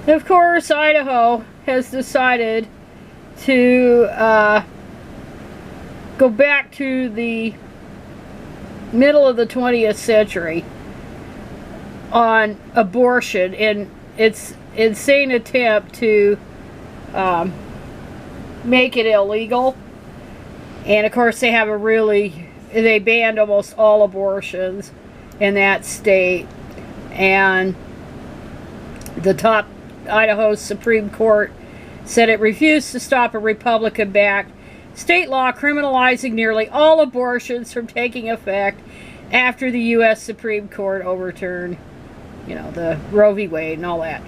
Of course, Idaho has decided to go back to the middle of the 20th century on abortion in its insane attempt to make it illegal. And of course they banned almost all abortions in that state. And the top Idaho Supreme Court said it refused to stop a Republican-backed state law criminalizing nearly all abortions from taking effect after the U.S. Supreme Court overturned, the Roe v. Wade and all that.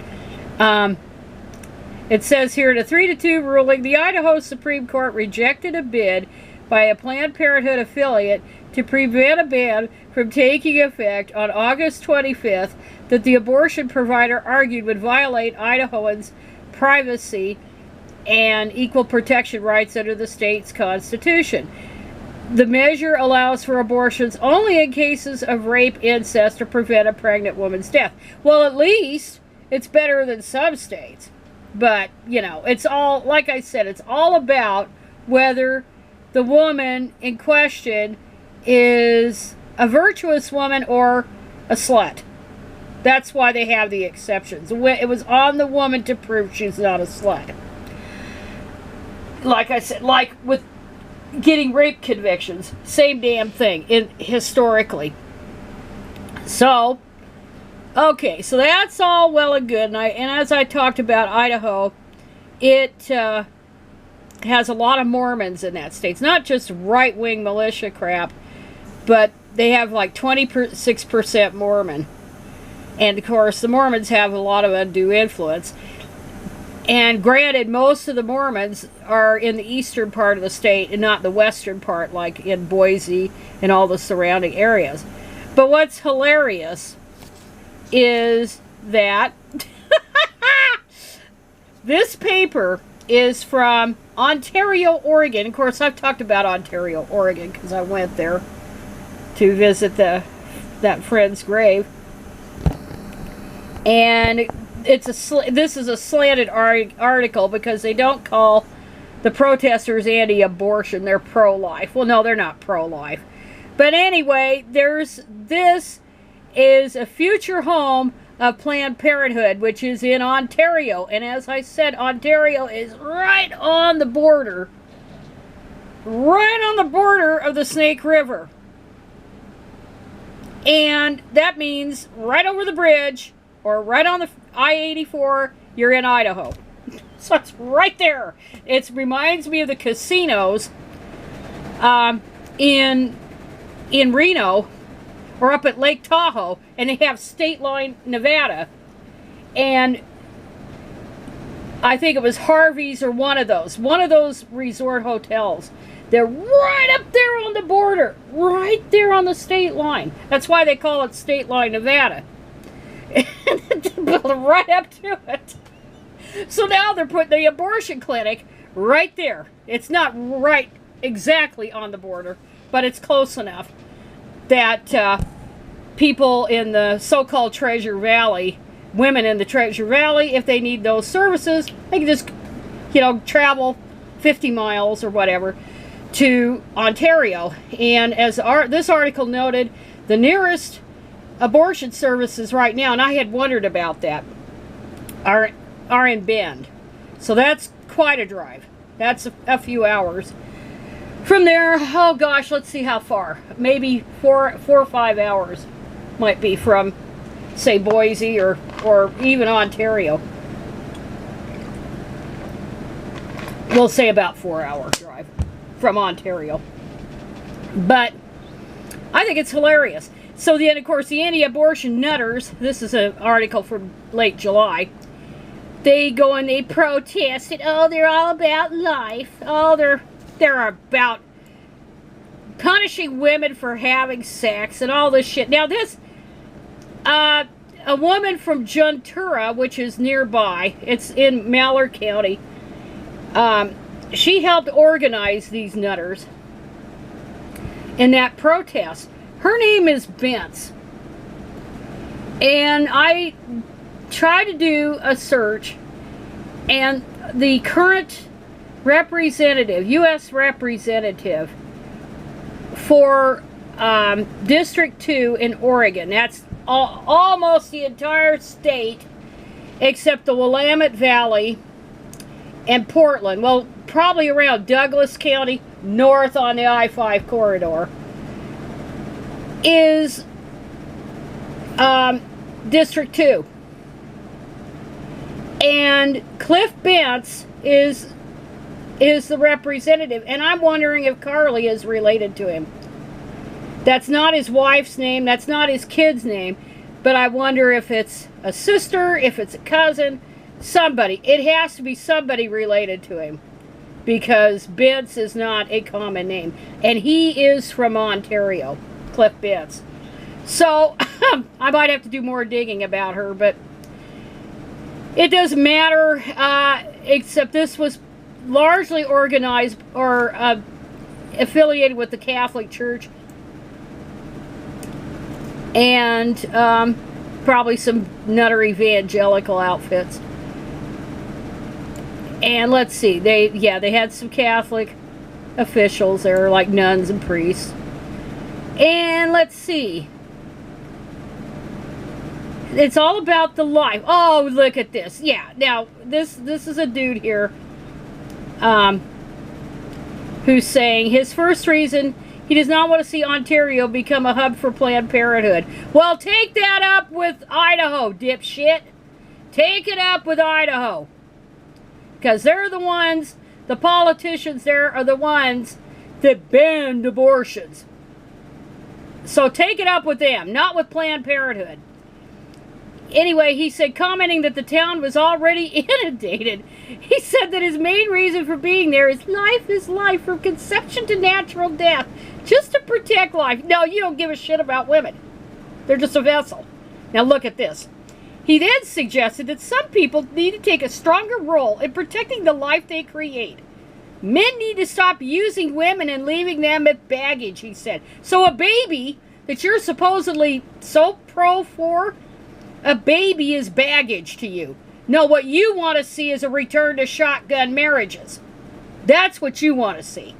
It says here, in a 3-2 ruling, the Idaho Supreme Court rejected a bid by a Planned Parenthood affiliate to prevent a ban from taking effect on August 25th that the abortion provider argued would violate Idahoans' privacy and equal protection rights under the state's constitution. The measure allows for abortions only in cases of rape, incest, or prevent a pregnant woman's death. Well, at least it's better than some states. But, it's all, like I said, it's all about whether the woman in question is a virtuous woman or a slut. That's why they have the exceptions. It was on the woman to prove she's not a slut. Like I said, like with getting rape convictions, same damn thing historically. So, okay, so that's all well and good. And as I talked about Idaho, it has a lot of Mormons in that state. It's not just right-wing militia crap, but they have like 26% Mormon. And of course, the Mormons have a lot of undue influence. And granted, most of the Mormons are in the eastern part of the state and not the western part, like in Boise and all the surrounding areas. But what's hilarious is that this paper is from Ontario, Oregon. Of course, I've talked about Ontario, Oregon, because I went there to visit that friend's grave. And this is a slanted article because they don't call the protesters anti-abortion. They're pro-life. Well, no, they're not pro-life. But anyway, this is a future home of Planned Parenthood, which is in Ontario. And as I said, Ontario is right on the border of the Snake River. And that means right over the bridge or right on the I-84, you're in Idaho. So it's right there. It reminds me of the casinos in Reno or up at Lake Tahoe, and they have State Line, Nevada. And I think it was Harvey's or one of those resort hotels. They're right up there on the border, right there on the state line. That's why they call it State Line, Nevada. Right up to it. So now they're putting the abortion clinic right there. It's not right exactly on the border, but it's close enough that people in the so-called Treasure Valley, women in the Treasure Valley, if they need those services, they can just, travel 50 miles or whatever to Ontario. And as this article noted, the nearest abortion services right now, and I had wondered about that, are in Bend. So that's quite a drive. That's a few hours. From there, oh gosh, let's see how far. Maybe four or 5 hours might be from, say, Boise or even Ontario. We'll say about 4-hour drive from Ontario. But I think it's hilarious. So then, of course, the anti-abortion nutters, this is an article from late July, they go and they protest it. Oh, they're all about life. Oh, they're about punishing women for having sex and all this shit. Now this, a woman from Juntura, which is nearby, it's in Malheur County, she helped organize these nutters in that protest. Her name is Bence. And I tried to do a search, and the current representative, U.S. representative for District 2 in Oregon, that's almost the entire state except the Willamette Valley and Portland, well, probably around Douglas County, north on the I-5 corridor, is District 2. And Cliff Bentz is the representative, and I'm wondering if Carly is related to him. That's not his wife's name, that's not his kid's name, but I wonder if it's a sister, if it's a cousin, somebody. It has to be somebody related to him, because Bentz is not a common name, and he is from Ontario, Cliff Bentz. So I might have to do more digging about her, but it doesn't matter, except this was largely organized or affiliated with the Catholic Church, and probably some nutter evangelical outfits. And let's see, they had some Catholic officials there, like nuns and priests. And let's see, it's all about the life. Oh, look at this. Yeah, now this is a dude here who's saying his first reason he does not want to see Ontario become a hub for Planned Parenthood. Well, take that up with Idaho, dipshit. Take it up with Idaho. Because they're the ones, the politicians there are the ones that banned abortions. So take it up with them, not with Planned Parenthood. Anyway, he said, commenting that the town was already inundated, he said that his main reason for being there is life from conception to natural death, just to protect life. No, you don't give a shit about women. They're just a vessel. Now look at this. He then suggested that some people need to take a stronger role in protecting the life they create. Men need to stop using women and leaving them as baggage, he said. So a baby that you're supposedly so pro for, a baby is baggage to you. No, what you want to see is a return to shotgun marriages. That's what you want to see.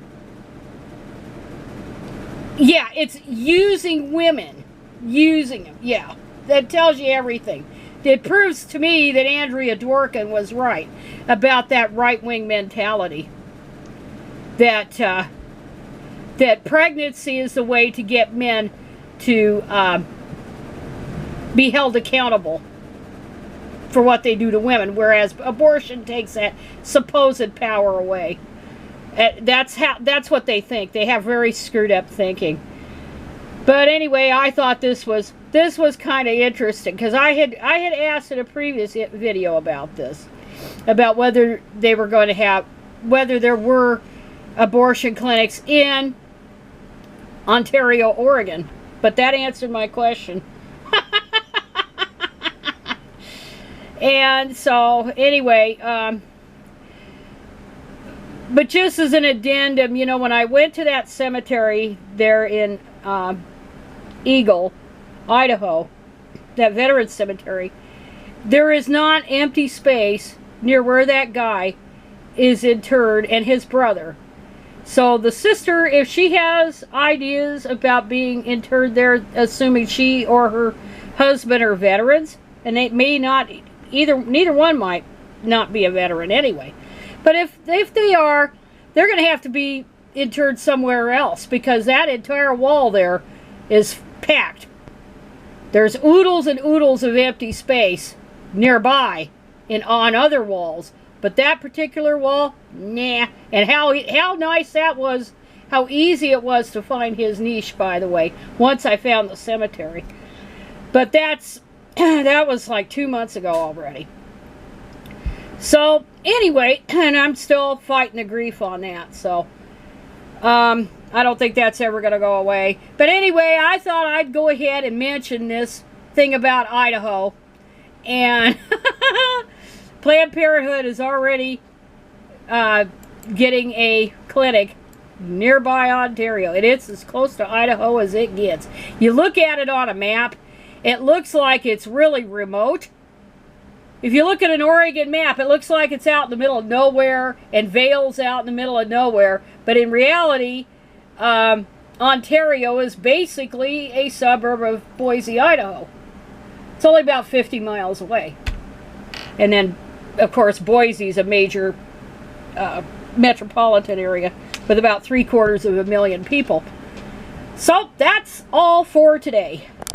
Yeah, it's using women. Using them. Yeah, that tells you everything. It proves to me that Andrea Dworkin was right about that right-wing mentality. That that pregnancy is the way to get men to be held accountable for what they do to women, whereas abortion takes that supposed power away. That's what they think. They have very screwed up thinking. But anyway, I thought this was kind of interesting, because I had asked in a previous video about this, about whether they were going to have, whether there were abortion clinics in Ontario, Oregon, but that answered my question. And so anyway, but just as an addendum, you know, when I went to that cemetery there in Eagle, Idaho, that veterans cemetery, there is not empty space near where that guy is interred and his brother. So the sister, if she has ideas about being interred there, assuming she or her husband are veterans, and they may not, neither one might not be a veteran anyway. But if they are, they're going to have to be interred somewhere else, because that entire wall there is packed. There's oodles and oodles of empty space nearby on other walls, but that particular wall, nah. And how nice that was, how easy it was to find his niche, by the way, once I found the cemetery. But that was like 2 months ago already. So anyway, and I'm still fighting the grief on that, so I don't think that's ever going to go away. But anyway, I thought I'd go ahead and mention this thing about Idaho. And Planned Parenthood is already getting a clinic nearby Ontario. It's as close to Idaho as it gets. You look at it on a map, it looks like it's really remote. if you look at an Oregon map, it looks like it's out in the middle of nowhere, and Vail's out in the middle of nowhere. But in reality, Ontario is basically a suburb of Boise, Idaho. It's only about 50 miles away. And then, of course, Boise is a major metropolitan area with about 750,000 people. So that's all for today.